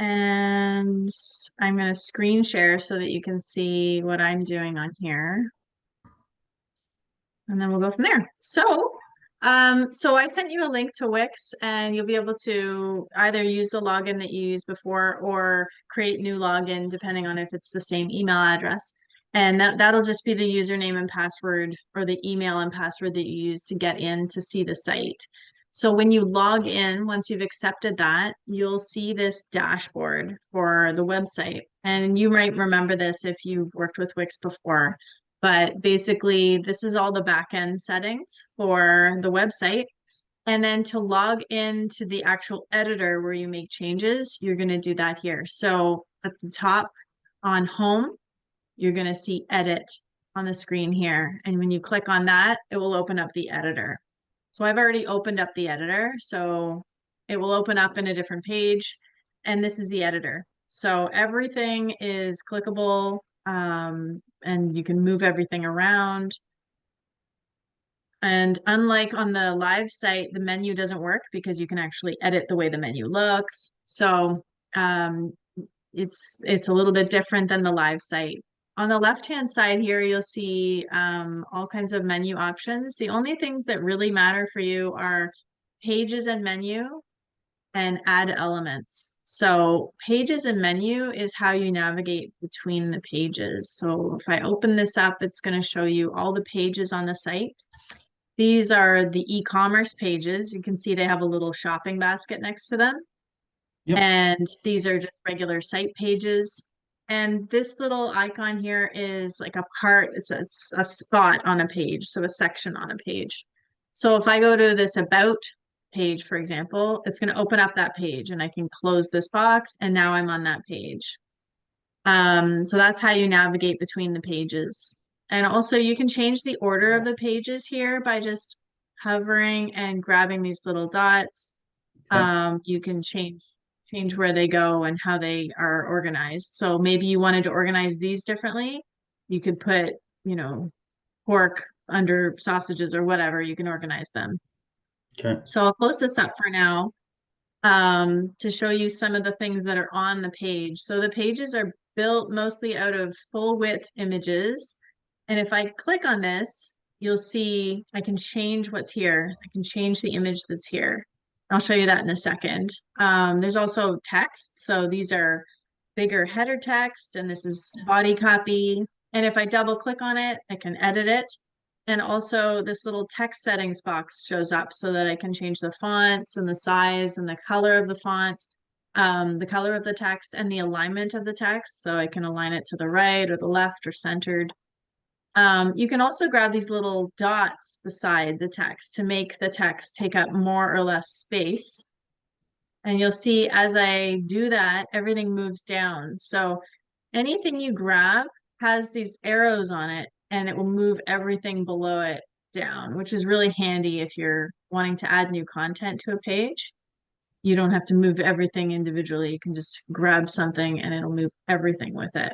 And I'm going to screen share so that you can see what I'm doing on here. And then we'll go from there. So I sent you a link to Wix, and you'll be able to either use the login that you used before or create new login, depending on if it's the same email address. And that'll just be the username and password, or the email and password that you use to get in to see the site. So when you log in, once you've accepted that, you'll see this dashboard for the website. And you might remember this if you've worked with Wix before. But basically, this is all the backend settings for the website. And then to log into the actual editor where you make changes, you're going to do that here. So at the top on home, you're going to see edit on the screen here. And when you click on that, it will open up the editor. So I've already opened up the editor. So it will open up in a different page. And this is the editor. So everything is clickable, and you can move everything around. And unlike on the live site, the menu doesn't work because you can actually edit the way the menu looks. So um, it's a little bit different than the live site. On the left-hand side here, you'll see all kinds of menu options. The only things that really matter for you are pages and menu and add elements. So pages and menu is how you navigate between the pages. So if I open this up, it's going to show you all the pages on the site. These are the e-commerce pages. You can see they have a little shopping basket next to them. Yep. And these are just regular site pages. And this little icon here is like a part, it's a spot on a page, so a section on a page. So if I go to this about page, for example, it's going to open up that page, and I can close this box, and now I'm on that page. So that's how you navigate between the pages. And also you can change the order of the pages here by just hovering and grabbing these little dots. Okay. You can change where they go and how they are organized. So maybe you wanted to organize these differently. You could put, you know, pork under sausages or whatever. You can organize them. Okay. So I'll close this up for now, to show you some of the things that are on the page. So the pages are built mostly out of full width images. And if I click on this, you'll see I can change what's here. I can change the image that's here. I'll show you that in a second. There's also text. So these are bigger header text, and this is body copy. And if I double click on it, I can edit it. And also this little text settings box shows up so that I can change the fonts and the size and the color of the fonts, the color of the text and the alignment of the text. So I can align it to the right or the left or centered. You can also grab these little dots beside the text to make the text take up more or less space. And you'll see as I do that, everything moves down. So anything you grab has these arrows on it, and it will move everything below it down, which is really handy if you're wanting to add new content to a page. You don't have to move everything individually. You can just grab something and it'll move everything with it.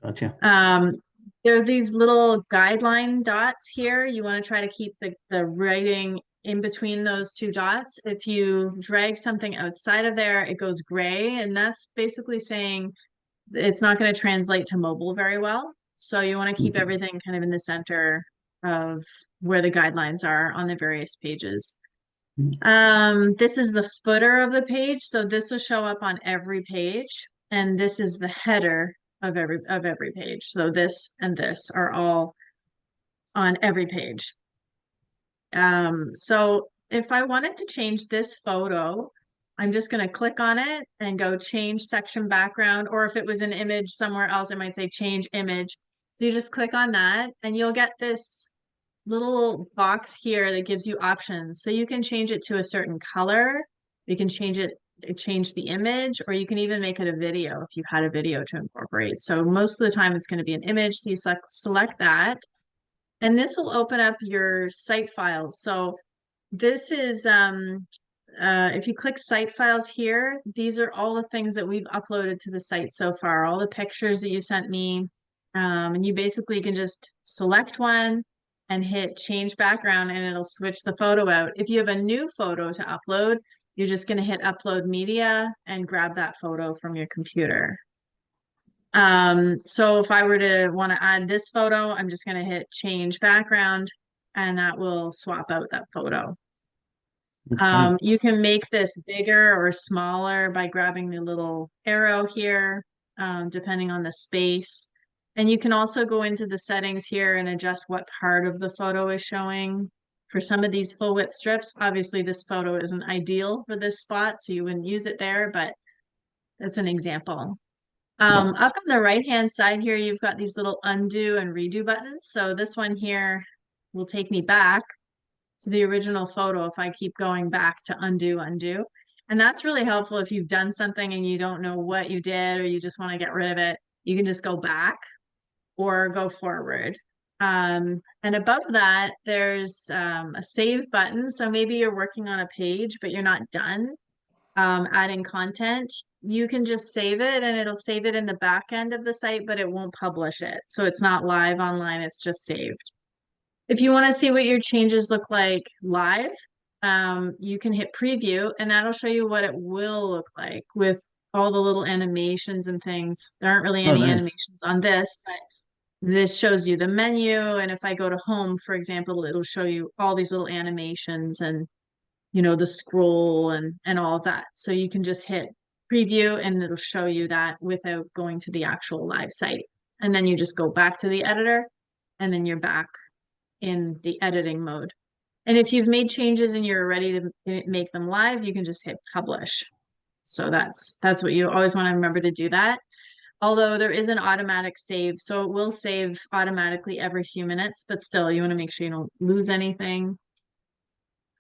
Gotcha. Um, there are these little guideline dots here. You want to try to keep the writing in between those two dots. If you drag something outside of there, it goes gray, and that's basically saying it's not going to translate to mobile very well. So you want to keep Okay. everything kind of in the center of where the guidelines are on the various pages. This is the footer of the page. So this will show up on every page. And this is the header of every page. So this and this are all on every page. So if I wanted to change this photo, I'm just going to click on it and go change section background. Or if it was an image somewhere else, it might say change image. So you just click on that and you'll get this little box here that gives you options. So you can change it to a certain color. You can change the image, or you can even make it a video if you had a video to incorporate. So most of the time it's going to be an image. So you select that. And this will open up your site files. So this is, if you click site files here, these are all the things that we've uploaded to the site so far, all the pictures that you sent me. And you basically can just select one and hit change background, and it'll switch the photo out. If you have a new photo to upload, you're just going to hit upload media and grab that photo from your computer. So if I were to want to add this photo, I'm just going to hit change background and that will swap out that photo. Okay. You can make this bigger or smaller by grabbing the little arrow here, depending on the space. And you can also go into the settings here and adjust what part of the photo is showing. For some of these full width strips, obviously this photo isn't ideal for this spot, so you wouldn't use it there, but that's an example. Yeah. Up on the right-hand side here, you've got these little undo and redo buttons. So this one here will take me back to the original photo if I keep going back to undo, undo. And that's really helpful if you've done something and you don't know what you did or you just want to get rid of it. You can just go back or go forward. And above that, there's a save button. So maybe you're working on a page, but you're not done adding content. You can just save it and it'll save it in the back end of the site, but it won't publish it. So it's not live online, it's just saved. If you want to see what your changes look like live, you can hit preview and that'll show you what it will look like with all the little animations and things. There aren't really Oh, any nice. animations on this, but this shows you the menu. And if I go to home, for example, it'll show you all these little animations and the scroll and all of that. So you can just hit preview and it'll show you that without going to the actual live site. And then you just go back to the editor and then you're back in the editing mode. And if you've made changes and you're ready to make them live, you can just hit publish. So that's what you always want to remember to do that. Although there is an automatic save, so it will save automatically every few minutes, but still you want to make sure you don't lose anything.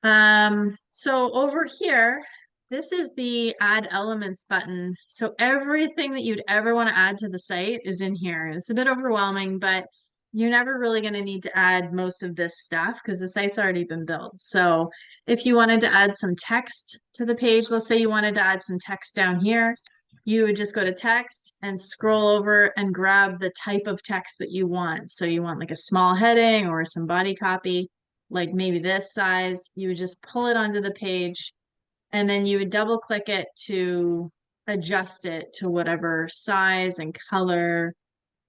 So over here, this is the add elements button. So everything that you'd ever want to add to the site is in here. It's a bit overwhelming, but you're never really going to need to add most of this stuff because the site's already been built. So if you wanted to add some text to the page, let's say you wanted to add some text down here, you would just go to text and scroll over and grab the type of text that you want. So you want like a small heading or some body copy, like maybe this size. You would just pull it onto the page and then you would double click it to adjust it to whatever size and color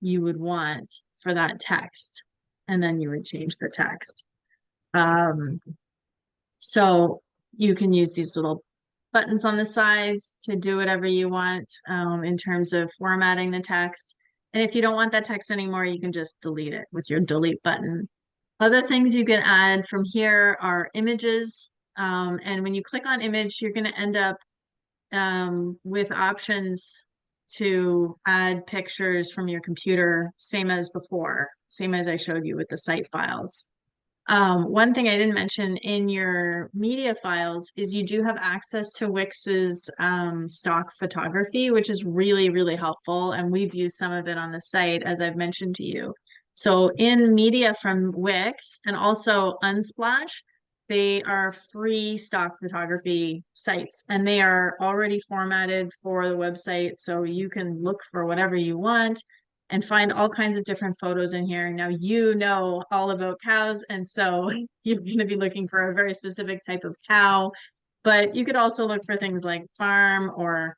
you would want for that text. And then you would change the text. So you can use these little buttons on the sides to do whatever you want in terms of formatting the text. And if you don't want that text anymore, you can just delete it with your delete button. Other things you can add from here are images. And when you click on image, you're going to end up with options to add pictures from your computer, same as before, same as I showed you with the site files. One thing I didn't mention in your media files is you do have access to Wix's stock photography, which is really, really helpful. And we've used some of it on the site, as I've mentioned to you. So in media from Wix and also Unsplash, they are free stock photography sites and they are already formatted for the website. So you can look for whatever you want and find all kinds of different photos in here. Now you know all about cows, and so you're going to be looking for a very specific type of cow, but you could also look for things like farm or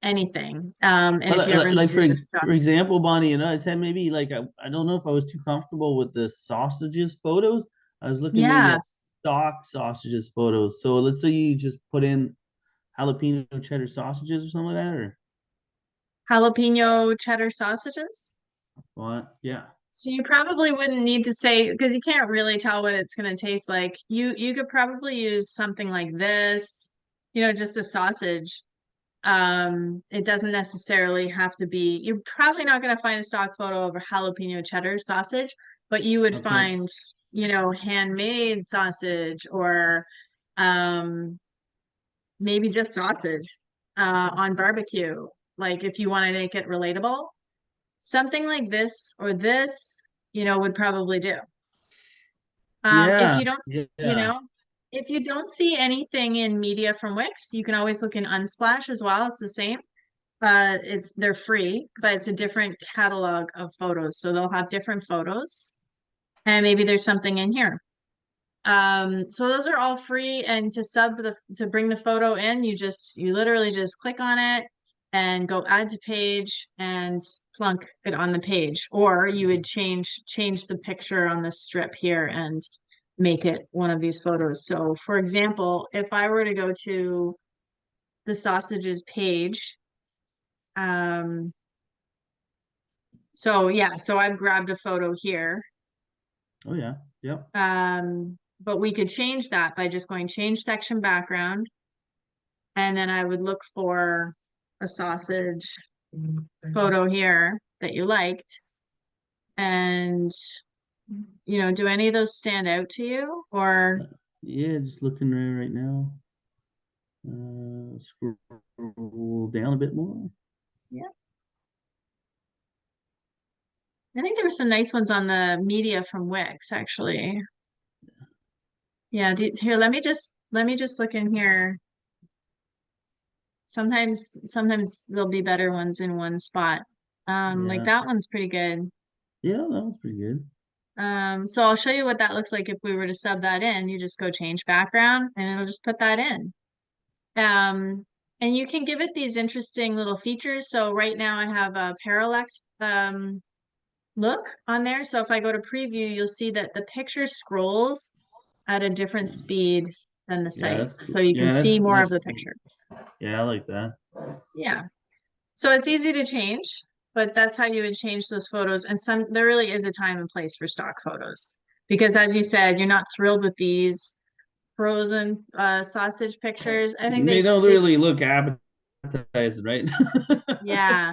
anything. And if you ever Like needed this stuff. for example, Bonnie, I said maybe like I don't know if I was too comfortable with the sausages photos. I was looking maybe Yeah, at stock sausages photos. So let's say you just put in jalapeno cheddar sausages or something like that, or jalapeno cheddar sausages. what? Yeah. So you probably wouldn't need to say because you can't really tell what it's going to taste like. You could probably use something like this, just a sausage. It doesn't necessarily have to be, you're probably not going to find a stock photo of a jalapeno cheddar sausage, but you would Okay. find, handmade sausage or um, maybe just sausage on barbecue. Like if you want to make it relatable, something like this or this, would probably do. If Yeah. you don't, Yeah. if you don't see anything in media from Wix, you can always look in Unsplash as well. It's the same. They're free, but it's a different catalog of photos. So they'll have different photos. And maybe there's something in here. So those are all free, and to bring the photo in, you literally just click on it and go add to page and plunk it on the page. Or you would change the picture on the strip here and make it one of these photos. So for example, if I were to go to the sausages page, um, so yeah, so I've grabbed a photo here. Oh yeah. Yep. But we could change that by just going change section background. And then I would look for a sausage photo here that you liked. And, do any of those stand out to you? Or, Yeah, just looking right now. Scroll down a bit more. yeah, I think there were some nice ones on the media from Wix, actually. Yeah, here, let me just look in here. Sometimes there'll be better ones in one spot. Like Yeah. that one's pretty good. Yeah, that was pretty good. So I'll show you what that looks like if we were to sub that in. You just go change background and it'll just put that in. Um, and you can give it these interesting little features. So right now I have a parallax look on there. So if I go to preview, you'll see that the picture scrolls at a different speed than the Yeah, site. that's cool. So you can Yeah, see more of that's the cool. picture. Yeah, I like that. Yeah. So it's easy to change, but that's how you would change those photos. And there really is a time and place for stock photos. Because as you said, you're not thrilled with these frozen sausage pictures. I think They don't really look appetizing, right? yeah.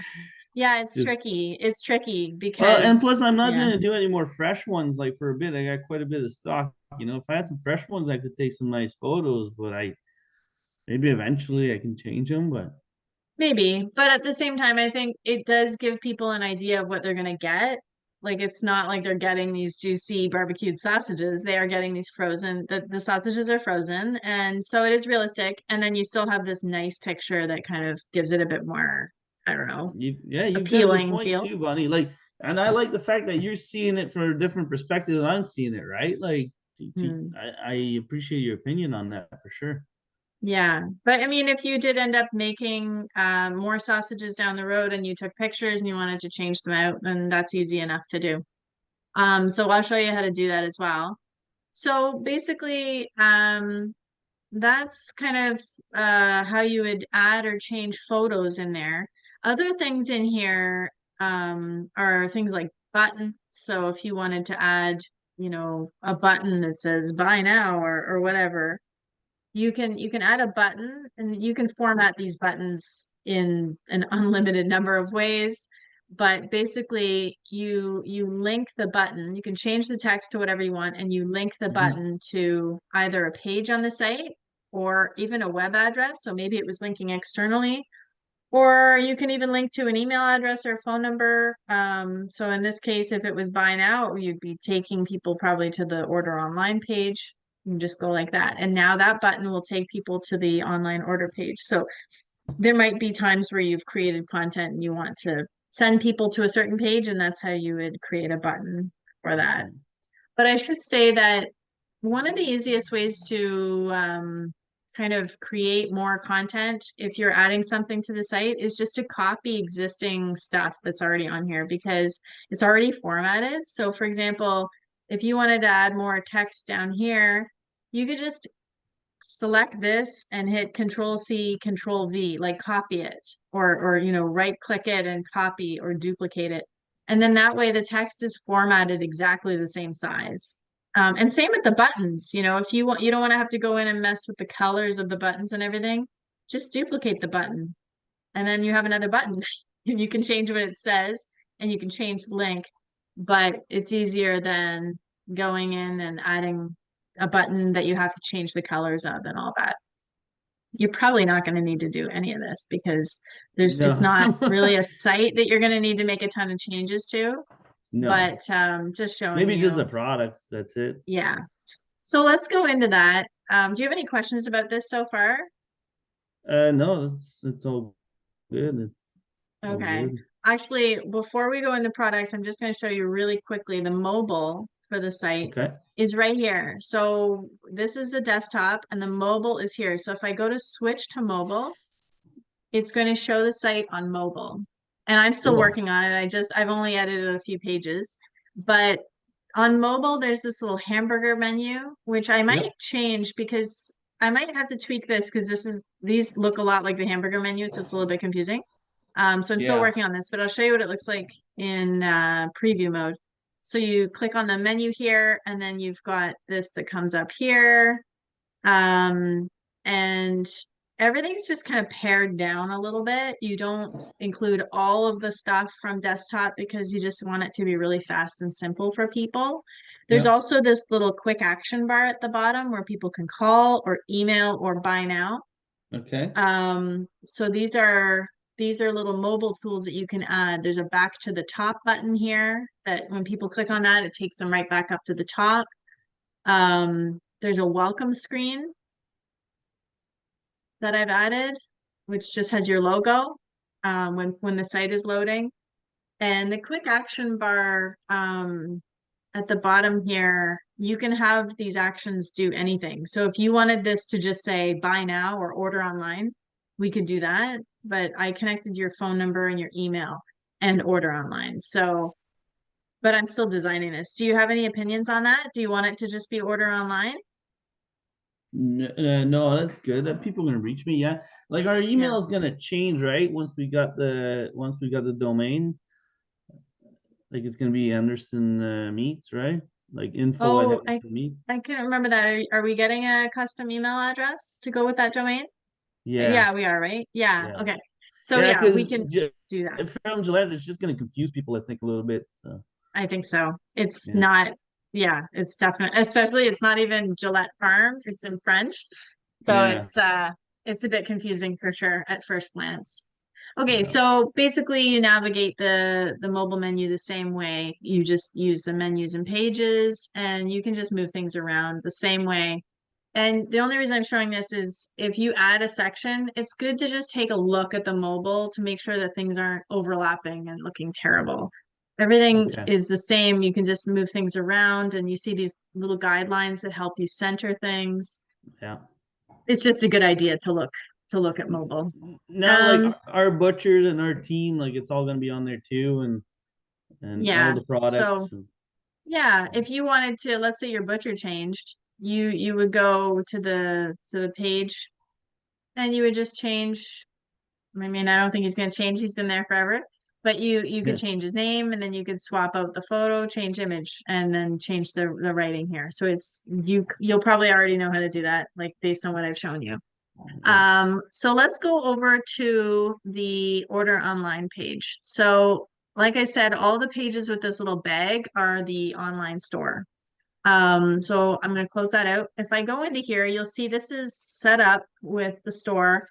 Yeah, it's Just tricky. It's tricky and because plus I'm not yeah, gonna do any more fresh ones like for a bit. I got quite a bit of stock. If I had some fresh ones, I could take some nice photos, but I maybe eventually I can change them, but maybe. But at the same time, I think it does give people an idea of what they're gonna get. Like it's not like they're getting these juicy barbecued sausages. They are getting these frozen. The sausages are frozen, and so it is realistic. And then you still have this nice picture that kind of gives it a bit more, I don't know, you've got a good appealing point feel. too, Bunny. Like, and I like the fact that you're seeing it from a different perspective than I'm seeing it, right? Like, Hmm. I appreciate your opinion on that for sure. Yeah, but I mean, if you did end up making more sausages down the road and you took pictures and you wanted to change them out, then that's easy enough to do. So I'll show you how to do that as well. So basically, that's kind of how you would add or change photos in there. Other things in here are things like buttons. So if you wanted to add, a button that says buy now or whatever, you can add a button and you can format these buttons in an unlimited number of ways. But basically you link the button, you can change the text to whatever you want, and you link the Hmm. button to either a page on the site or even a web address. So maybe it was linking externally, or you can even link to an email address or phone number. So in this case, if it was buy now, you'd be taking people probably to the order online page. You can just go like that. And now that button will take people to the online order page. So there might be times where you've created content and you want to send people to a certain page, and that's how you would create a button for that. Okay. But I should say that one of the easiest ways to kind of create more content if you're adding something to the site is just to copy existing stuff that's already on here because it's already formatted. So, for example, if you wanted to add more text down here, you could just select this and hit Control C, Control V, like copy it, or right click it and copy or duplicate it. And then that way the text is formatted exactly the same size. And same with the buttons, if you don't want to have to go in and mess with the colors of the buttons and everything, just duplicate the button and then you have another button and you can change what it says and you can change the link, but it's easier than going in and adding a button that you have to change the colors of and all that. You're probably not going to need to do any of this because it's No. not really a site that you're going to need to make a ton of changes to, No. but just showing Maybe just the you. products. That's it. Yeah. So let's go into that. Do you have any questions about this so far? No, it's all good. It's all Okay. good. Actually, before we go into products, I'm just going to show you really quickly the mobile for the site Okay. is right here. So this is the desktop and the mobile is here. So if I go to switch to mobile, it's going to show the site on mobile. And I'm still Cool. working on it. I've only edited a few pages, but on mobile, there's this little hamburger menu, which I might Yep. change because I might have to tweak this because these look a lot like the hamburger menu, so it's a little bit confusing. So I'm still Yeah. working on this, but I'll show you what it looks like in preview mode. So you click on the menu here, and then you've got this that comes up here. Um, and everything's just kind of pared down a little bit. You don't include all of the stuff from desktop because you just want it to be really fast and simple for people. There's Yep. also this little quick action bar at the bottom where people can call or email or buy now. Okay. So these are little mobile tools that you can add. There's a back to the top button here that when people click on that, it takes them right back up to the top. There's a welcome screen that I've added, which just has your logo when the site is loading. And the quick action bar at the bottom here, you can have these actions do anything. So if you wanted this to just say buy now or order online, we could do that. But I connected your phone number and your email and order online. So, but I'm still designing this. Do you have any opinions on that? Do you want it to just be order online? No, that's good. That people gonna reach me. Yeah, like our Yeah. email is gonna change, right? Once we got the domain, like it's gonna be Henderson Meats, right? Like info at Oh, Henderson Meats. I can't remember that. Are we getting a custom email address to go with that domain? Yeah, Yeah, we are, right? Yeah. yeah, Okay. So yeah. yeah, we Because can do that. from Gillette, it's just gonna confuse people, I think, a little bit. So I think so. It's yeah, not, yeah, it's definitely, especially it's not even Gillette Farm. It's in French. So yeah, it's a bit confusing for sure at first glance. Okay, yeah. so basically you navigate the mobile menu the same way. You just use the menus and pages and you can just move things around the same way. And the only reason I'm showing this is if you add a section, it's good to just take a look at the mobile to make sure that things aren't overlapping and looking terrible. Everything Okay, is the same. You can just move things around and you see these little guidelines that help you center things. yeah. It's just a good idea to look at mobile. Now, like Um, our butchers and our team, like it's all gonna be on there too, and all yeah. the So products. And, yeah, if you wanted to, let's say your butcher changed, you would go to the page and you would just change. I mean, I don't think he's going to change. He's been there forever. But you could yeah. change his name and then you could swap out the photo, change image, and then change the writing here. So you'll probably already know how to do that, like based on what I've shown you. Yeah. So let's go over to the order online page. So like I said, all the pages with this little bag are the online store. So I'm going to close that out. If I go into here, you'll see this is set up with the store.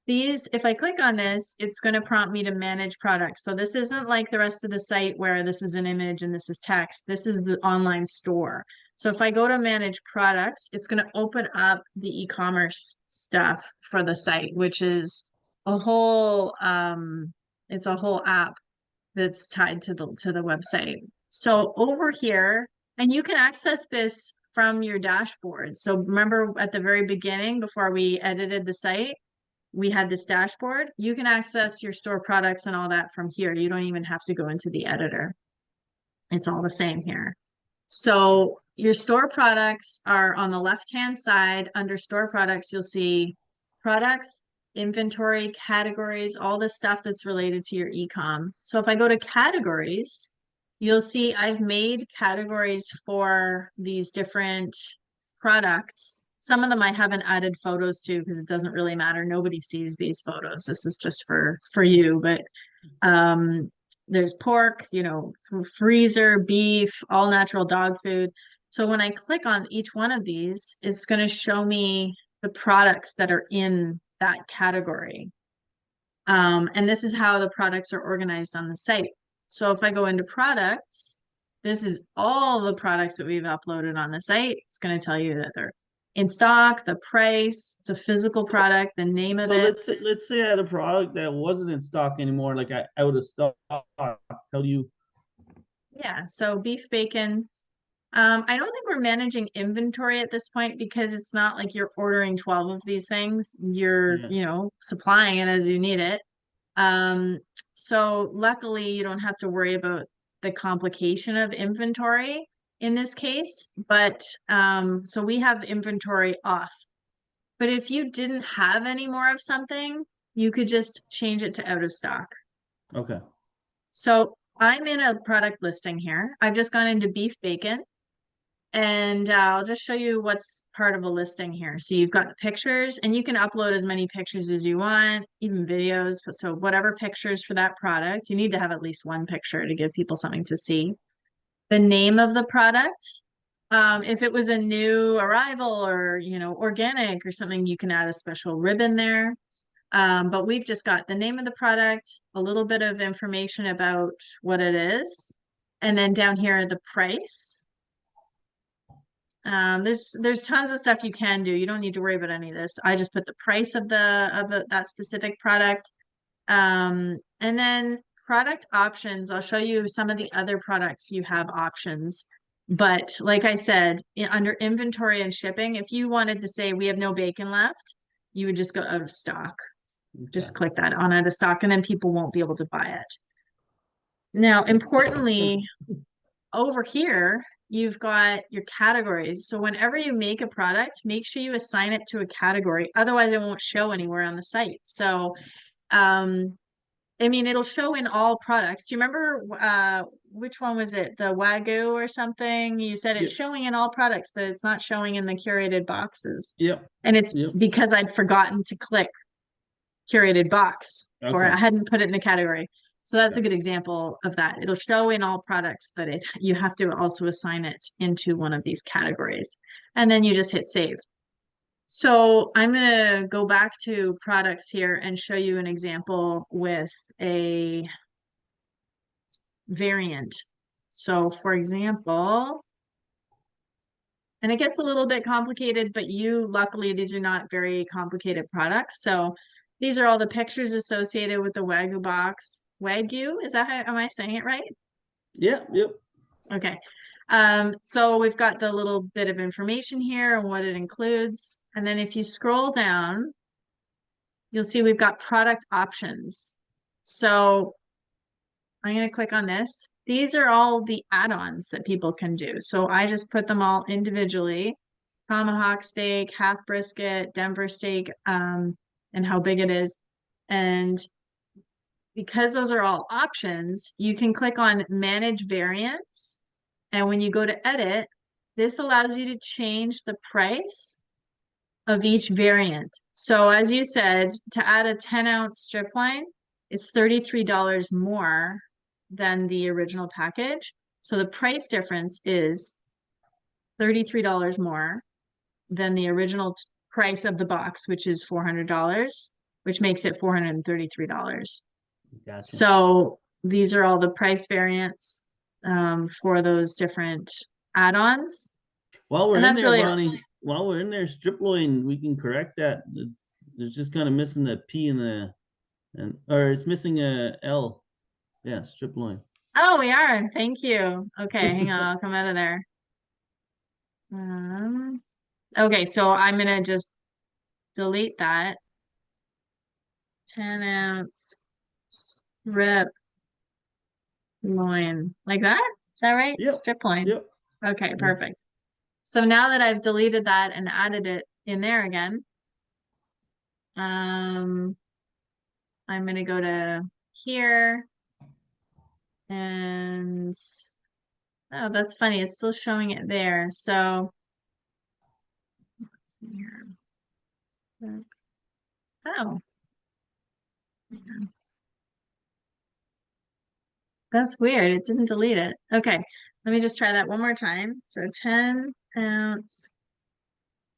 If I click on this, it's going to prompt me to manage products. So this isn't like the rest of the site where this is an image and this is text. This is the online store. So if I go to manage products, it's going to open up the e-commerce stuff for the site, which is a whole, it's a whole app that's tied to the website. So over here, and you can access this from your dashboard. So remember at the very beginning, before we edited the site, we had this dashboard. You can access your store products and all that from here. You don't even have to go into the editor. It's all the same here. So your store products are on the left-hand side. Under store products, you'll see products, inventory, categories, all the stuff that's related to your e-com. So if I go to categories, you'll see I've made categories for these different products. Some of them I haven't added photos to because it doesn't really matter. Nobody sees these photos. This is just for you, but um there's pork, freezer, beef, all natural dog food. So when I click on each one of these, it's going to show me the products that are in that category. And this is how the products are organized on the site. So if I go into products, this is all the products that we've uploaded on the site. It's going to tell you that they're in stock, the price, it's a physical So, product, the name of so it. let's say I had a product that wasn't in stock anymore, like I out of stock. How do you? Yeah. So beef bacon. I don't think we're managing inventory at this point because it's not like you're ordering 12 of these things. You're, Yeah. supplying it as you need it. Um, so luckily you don't have to worry about the complication of inventory in this case, but so we have inventory off. But if you didn't have any more of something, you could just change it to out of stock. Okay. So I'm in a product listing here. I've just gone into beef bacon. And I'll just show you what's part of a listing here. So you've got the pictures, and you can upload as many pictures as you want, even videos. So whatever pictures for that product, you need to have at least one picture to give people something to see. The name of the product. If it was a new arrival or, organic or something, you can add a special ribbon there. But we've just got the name of the product, a little bit of information about what it is, and then down here, the price. There's tons of stuff you can do. You don't need to worry about any of this. I just put the price of that specific product. And then product options. I'll show you some of the other products you have options. But like I said, under inventory and shipping, if you wanted to say we have no bacon left, you would just go out of stock. Okay. Just click that on out of stock, and then people won't be able to buy it. Now, That's importantly, over here, you've got your categories. So whenever you make a product, make sure you assign it to a category. Otherwise, it won't show anywhere on the site. So, um, I mean, it'll show in all products. Do you remember which one was it? The Wagyu or something? You said it's Yep. showing in all products, but it's not showing in the curated boxes. Yep. And it's Yep. because I'd forgotten to click curated box for it. Okay. I hadn't put it in a category. So that's Yeah. a good example of that. It'll show in all products, but you have to also assign it into one of these categories. And then you just hit save. So I'm going to go back to products here and show you an example with a variant. So for example, and it gets a little bit complicated, but luckily, these are not very complicated products. So these are all the pictures associated with the Wagyu box. Wagyu, is that how, am I saying it right? Yep. Yep. Okay. So we've got the little bit of information here and what it includes. And then if you scroll down, you'll see we've got product options. So I'm going to click on this. These are all the add-ons that people can do. So I just put them all individually. Tomahawk steak, half brisket, Denver steak, and how big it is. And because those are all options, you can click on manage variants. And when you go to edit, this allows you to change the price of each variant. So as you said, to add a 10-ounce strip loin, it's $33 more than the original package. So the price difference is $33 more than the original price of the box, which is $400, which makes it $433. Gotcha. So these are all the price variants for those different add-ons. While we're And in that's there, really, Bonnie, while we're in there, strip loin, we can correct that. It's just kind of missing the P in the, and or it's missing a L. Yeah, strip loin. oh, we are. Thank you. Okay, hang on. I'll come out of there. Um, okay, so I'm gonna just delete that 10-ounce strip loin like that. Is that right? Yep. Strip loin. Yep. Okay, Yep. perfect. So now that I've deleted that and added it in there again, um, I'm gonna go to here and oh, that's funny. It's still showing it there. So let's see here. Oh, that's weird. It didn't delete it. Okay, let me just try that one more time. So 10-ounce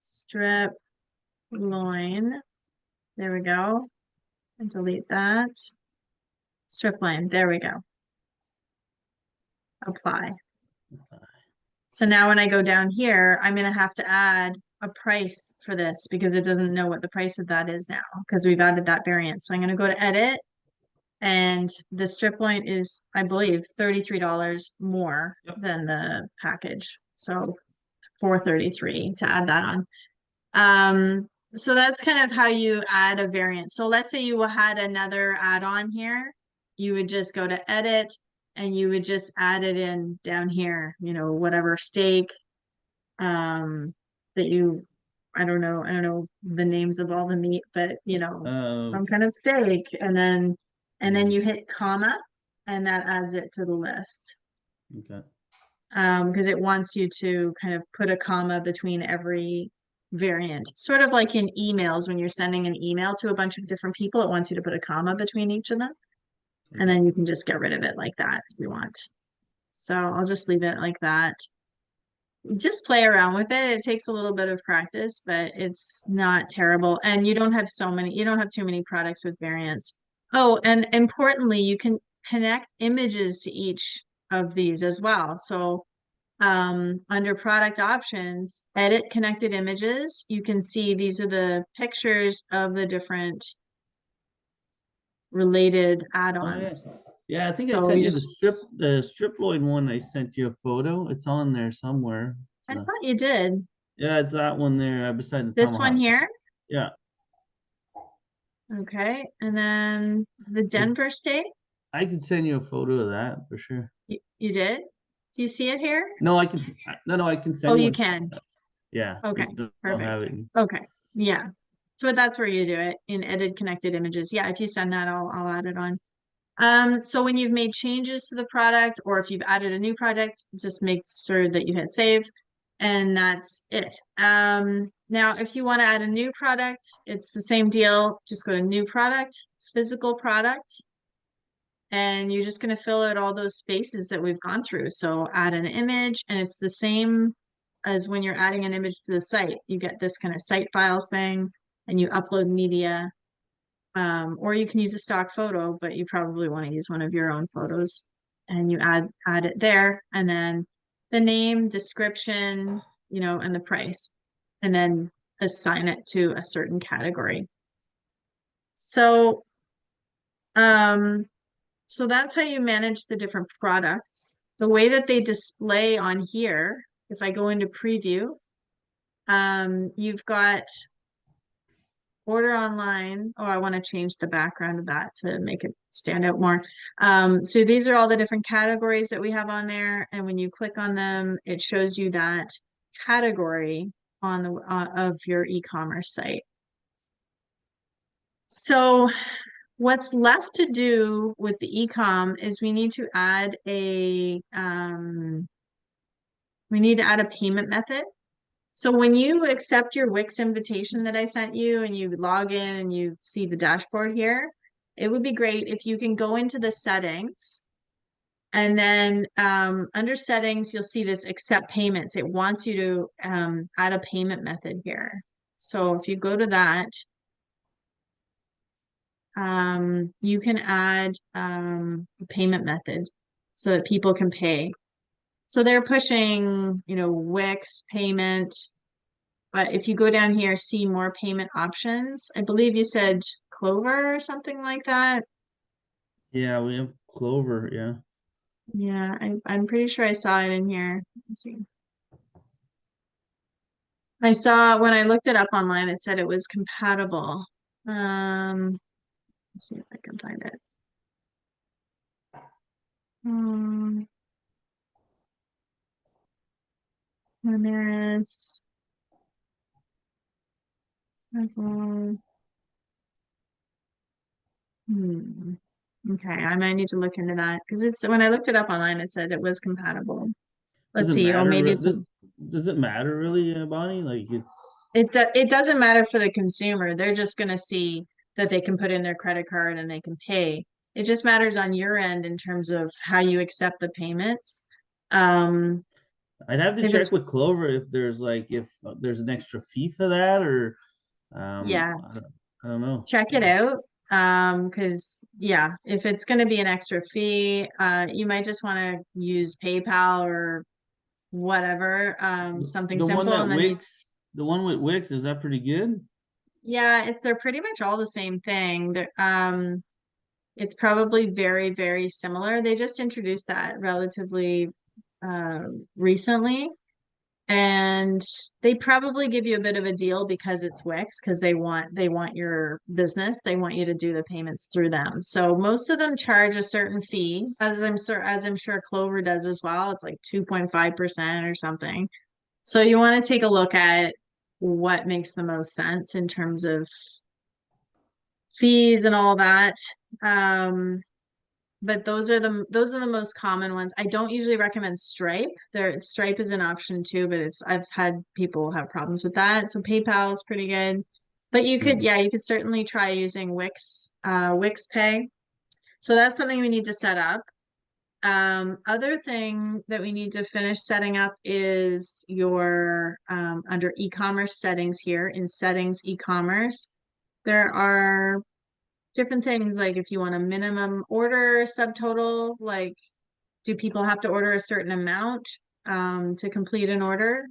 strip loin. There we go. And delete that. Strip loin. There we go. Apply. So now when I go down here, I'm going to have to add a price for this because it doesn't know what the price of that is now because we've added that variant. So I'm going to go to edit, and the strip loin is, I believe, $33 more Yep. than the package. So 433 to add that on. So that's kind of how you add a variant. So let's say you had another add-on here. You would just go to edit and you would just add it in down here, whatever steak, that you, I don't know the names of all the meat, but Uh, some kind of steak. And then hmm, you hit comma and that adds it to the list. okay. Because it wants you to kind of put a comma between every variant. Sort of like in emails, when you're sending an email to a bunch of different people, it wants you to put a comma between each of them. And Okay. then you can just get rid of it like that if you want. So I'll just leave it like that. Just play around with it. It takes a little bit of practice, but it's not terrible. And you don't have too many products with variants. Oh, and importantly, you can connect images to each of these as well. So under product options, edit connected images, you can see these are the pictures of the different related Oh yeah. add-ons. Yeah, I think I So sent you you just, the striploid one. I sent you a photo. It's on there somewhere. I thought you did. Yeah, it's that one there beside the This one tomahawk. here. Yeah, Okay. And then the I Denver state, I could send you a photo of that for sure. you did. Do you see it here? No, I can. No, I can Oh, send you one. can. Yeah, Okay. I'll have Perfect. it. Okay. Yeah. So that's where you do it in edit connected images. Yeah. If you send that, I'll add it on. So when you've made changes to the product or if you've added a new project, just make sure that you hit save and that's it. Now if you want to add a new product, it's the same deal. Just go to new product, physical product, and you're just going to fill out all those spaces that we've gone through. So add an image and it's the same as when you're adding an image to the site. You get this kind of site files thing and you upload media, or you can use a stock photo, but you probably want to use one of your own photos and you add it there and then the name, description, and the price, and then assign it to a certain category. So, um, so that's how you manage the different products. The way that they display on here, if I go into preview, you've got order online. Oh, I want to change the background of that to make it stand out more. So these are all the different categories that we have on there. And when you click on them, it shows you that category on the of your e-commerce site. So what's left to do with the e-com is we need to add a payment method. So when you accept your Wix invitation that I sent you and you log in and you see the dashboard here, it would be great if you can go into the settings and then under settings, you'll see this accept payments. It wants you to add a payment method here. So if you go to that, you can add a payment method so that people can pay. So they're pushing, Wix payment. But if you go down here, see more payment options. I believe you said Clover or something like that. Yeah, we have Clover. Yeah. Yeah, I'm pretty sure I saw it in here. Let's see. I saw when I looked it up online, it said it was compatible. Let's see if I can find it. Um, and there's Sezzle. Hmm. Okay, I might need to look into that because it's when I looked it up online, it said it was compatible. Does Let's it see. Oh, matter? maybe it's a Does it matter really, Bonnie? Like it's. it doesn't matter for the consumer. They're just going to see that they can put in their credit card and they can pay. It just matters on your end in terms of how you accept the payments. Um, I'd have to if it's check with Clover if there's an extra fee for that or yeah, I don't know. check it out. Because yeah, if it's going to be an extra fee, you might just want to use PayPal or whatever, something The one simple, that and then you The one with Wix, is that pretty good? yeah, it's they're pretty much all the same thing. It's probably very, very similar. They just introduced that relatively recently. And they probably give you a bit of a deal because it's Wix, because they want your business. They want you to do the payments through them. So most of them charge a certain fee, as I'm sure Clover does as well. It's like 2.5% or something. So you want to take a look at what makes the most sense in terms of fees and all that. Um, but those are the most common ones. I don't usually recommend Stripe. Stripe is an option too, but I've had people have problems with that. So PayPal is pretty good. But Mhm. you could certainly try using Wix Pay. So that's something we need to set up. Other thing that we need to finish setting up is your under e-commerce settings here in settings e-commerce. There are different things like if you want a minimum order subtotal, like do people have to order a certain amount to complete an order?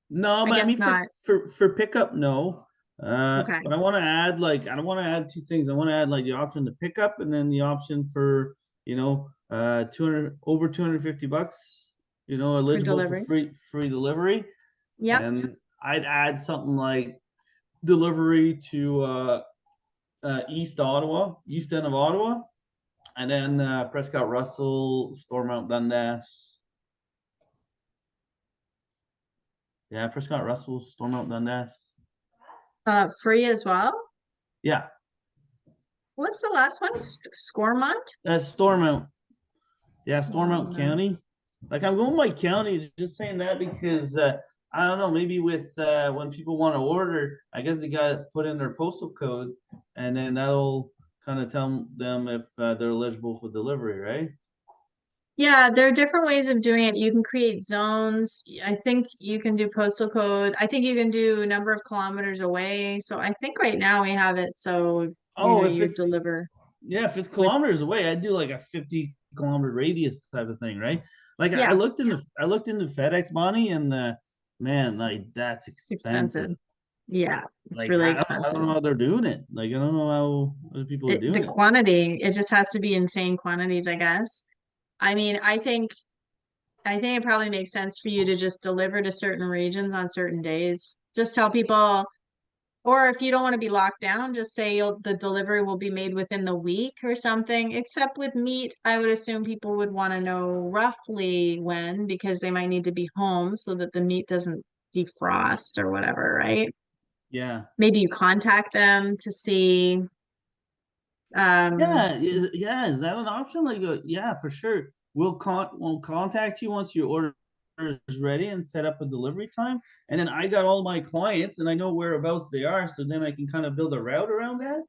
No, I but I guess mean not. for pickup, no. Okay. But I want to add like I don't want to add two things. I want to add like the option to pick up and then the option for 200 over 250 bucks, For eligible for delivery. free delivery. Yep. And I'd add something like delivery to East End of Ottawa, and then Prescott Russell, Stormont Dundas. Yeah, Prescott Russell, Stormont Dundas. Free as well. Yeah, What's the last one? Scoremont? that's Stormont. Yeah, Stormont Scoremont. County. Like I'm going by county, just saying that because I don't know, maybe with when people want to order, I guess they got to put in their postal code, and then that'll kind of tell them if they're eligible for delivery, right? Yeah, there are different ways of doing it. You can create zones. I think you can do postal code. I think you can do number of kilometers away. So I think right now we have it so Oh, if you it's deliver yeah, if it's with kilometers away, I'd do like a 50-kilometer radius type of thing, right? Like I yeah, looked into I looked into FedEx money, and man, like that's it's expensive. expensive. Yeah, it's Like really I don't expensive. know how they're doing it. Like I don't know how other people are The doing it. quantity, it just has to be insane quantities, I guess. I mean, I think it probably makes sense for you to just deliver to certain regions on certain days. Just tell people, or if you don't want to be locked down, just say the delivery will be made within the week or something. Except with meat, I would assume people would want to know roughly when because they might need to be home so that the meat doesn't defrost or whatever, right? Yeah. Maybe you contact them to see um Is that an option? Like, yeah, for sure. We'll contact you once your order is ready and set up a delivery time. And then I got all my clients and I know whereabouts they are, so then I can kind of build a route around that.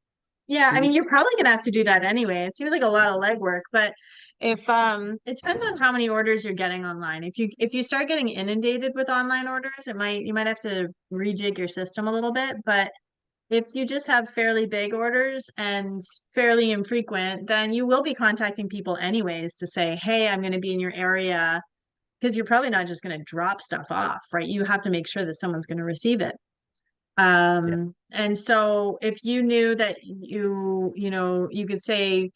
Yeah, I Maybe. mean, you're probably gonna have to do that anyway. It seems like a lot of legwork, but if it depends on how many orders you're getting online. If you start getting inundated with online orders, you might have to rejig your system a little bit. But if you just have fairly big orders and fairly infrequent, then you will be contacting people anyways to say, "Hey, I'm going to be in your area," because you're probably not just going to drop stuff off, right? You have to make sure that someone's going to receive it. Yeah. And so if you knew that you could say,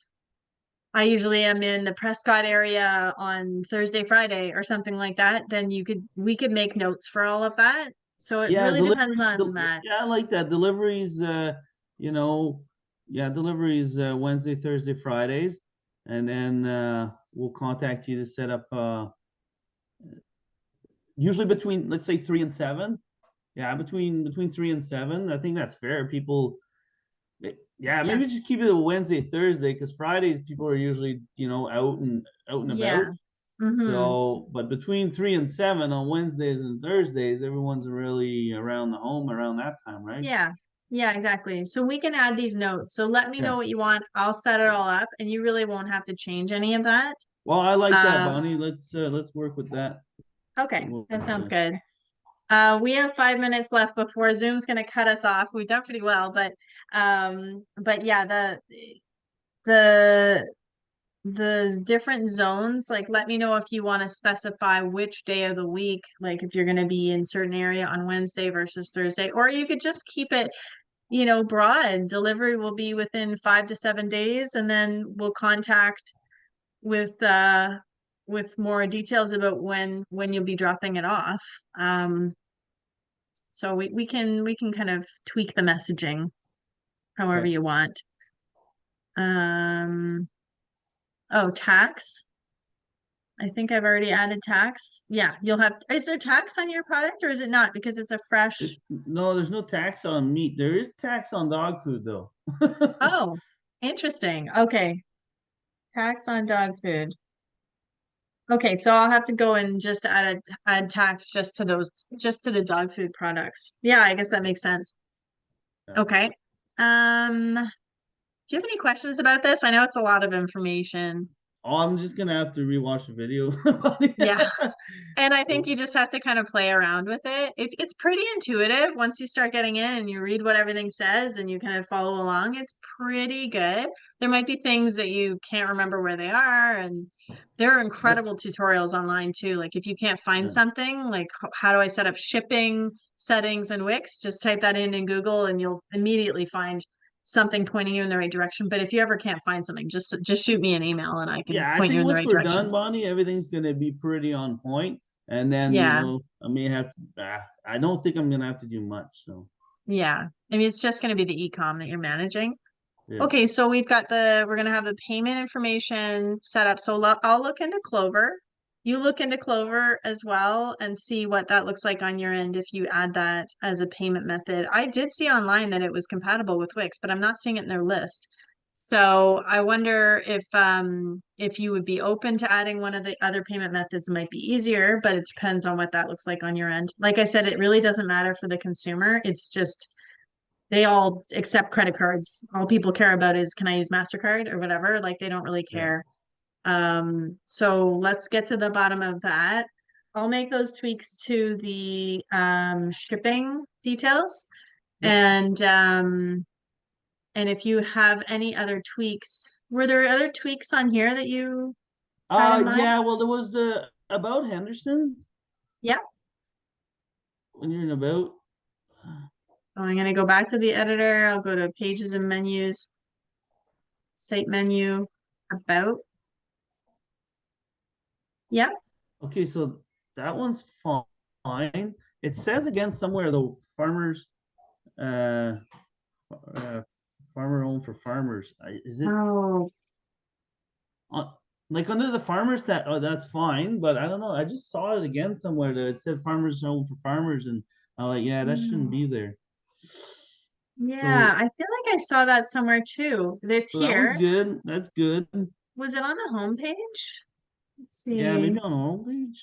I usually am in the Prescott area on Thursday, Friday, or something like that, then we could make notes for all of that. So it Yeah, really depends on that. yeah, I like that. Deliveries, you know, yeah, deliveries Wednesday, Thursday, Fridays, and then we'll contact you to set up usually between let's say 3 and 7. Yeah, between 3 and 7. I think that's fair. People, yeah, Yeah. maybe just keep it a Wednesday, Thursday, because Fridays people are usually out and about. Yeah. Mm-hmm. So, but between 3 and 7 on Wednesdays and Thursdays, everyone's really around the home around that time, right? Yeah. Yeah, exactly. So we can add these notes. So let me know Yeah. what you want. I'll set it all up and you really won't have to change any of that. Well, I like that, Uh, Bonnie. Let's work with that. okay, We'll, that sounds uh, good. We have 5 minutes left before Zoom's going to cut us off. We've done pretty well, but yeah, the the different zones, like let me know if you want to specify which day of the week, like if you're going to be in certain area on Wednesday versus Thursday, or you could just keep it, broad. Delivery will be within 5 to 7 days, and then we'll contact with with more details about when you'll be dropping it off. So we can kind of tweak the messaging however Okay. you want. Um, oh, tax. I think I've already added tax. Yeah, you'll have, is there tax on your product or is it not? Because it's a fresh, No, there's no tax on meat. There is tax on dog food though. oh, interesting. Okay. Tax on dog food. Okay, so I'll have to go and just add tax just to those, just to the dog food products. Yeah, I guess that makes sense. Yeah. Okay. Do you have any questions about this? I know it's a lot of information. Oh, I'm just gonna have to rewatch the video. Yeah. And I think So, you just have to kind of play around with it. It's pretty intuitive once you start getting in and you read what everything says and you kind of follow along. It's pretty good. There might be things that you can't remember where they are, and there are what? incredible tutorials online too. Like if you can't find Yeah. something, like how do I set up shipping settings and Wix, just type that in Google and you'll immediately find something pointing you in the right direction. But if you ever can't find something, just shoot me an email and I can Yeah, I point you think in the once right we're done, direction. Bonnie, everything's gonna be pretty on point. And then, Yeah. I may have to, I don't think I'm gonna have to do much. So, Yeah. I mean, it's just going to be the e-com that you're managing. yeah. Okay, so we're going to have the payment information set up. So I'll look into Clover. You look into Clover as well and see what that looks like on your end if you add that as a payment method. I did see online that it was compatible with Wix, but I'm not seeing it in their list. So I wonder if you would be open to adding one of the other payment methods. It might be easier, but it depends on what that looks like on your end. Like I said, it really doesn't matter for the consumer. It's just they all accept credit cards. All people care about is can I use MasterCard or whatever? Like they don't really Yeah. care. So let's get to the bottom of that. I'll make those tweaks to the shipping details. Yep. And if you have any other tweaks, were there other tweaks on here that you had in mind? Yeah, well, there was the about Henderson Yeah. when you're in about. So I'm going to go back to the editor. I'll go to pages and menus, site menu, about. Yeah. Okay, so that one's fine. It says again somewhere though, farmers, uh, uh farmer owned for farmers. Is it Oh, on, like under the farmers that? Oh, that's fine, but I don't know. I just saw it again somewhere that it said farmers owned for farmers, and I'm like, yeah, that shouldn't mm, be there. yeah. So, I feel like I saw that somewhere too. It's so that one's here. good. That's good. Was it on the homepage? Let's Yeah, see. maybe on our homepage.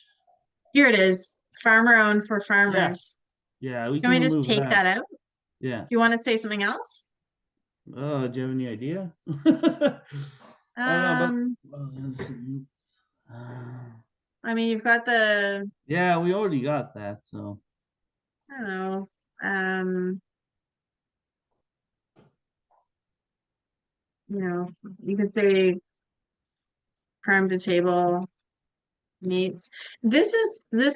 Here it is. Farmer owned for Yeah, farmers. yeah, we Can can we just remove take that. that out? Yeah. Do you want to say something else? Do you have any idea? I don't know, but Um, uh, I mean, you've got the, yeah, we already got that. So I don't know. Um, you know, you could say farm to table meats. This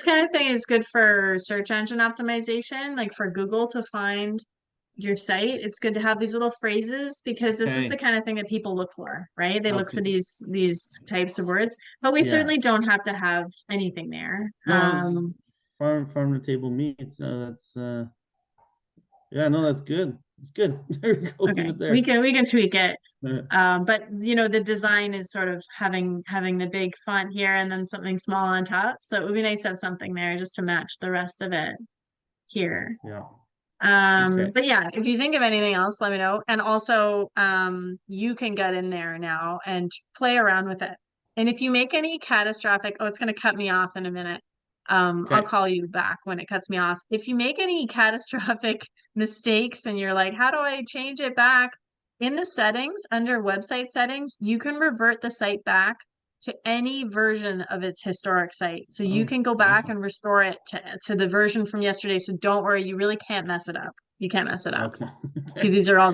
kind of thing is good for search engine optimization, like for Google to find your site. It's good to have these little phrases because this is the okay, kind of thing that people look for, right? They look for okay, these types of words, but we yeah. certainly don't have to have anything there. No, it's farm to table meats. That's yeah, no, that's good. It's good. There we go. Leave Okay, it we there. can tweak it. But you know, the design is sort of having the big font here and then something small on top. So it would be nice to have something there just to match the rest of it here. Yeah. Okay. But yeah, if you think of anything else, let me know. And also, you can get in there now and play around with it. And if you make any catastrophic, oh, it's going to cut me off in a minute. I'll Okay. call you back when it cuts me off. If you make any catastrophic mistakes and you're like, how do I change it back? In the settings, under website settings, you can revert the site back to any version of its historic site. So you Oh, can go back awesome. and restore it to the version from yesterday. So don't worry, you really can't mess it up. You can't mess it up. Okay. See, these are all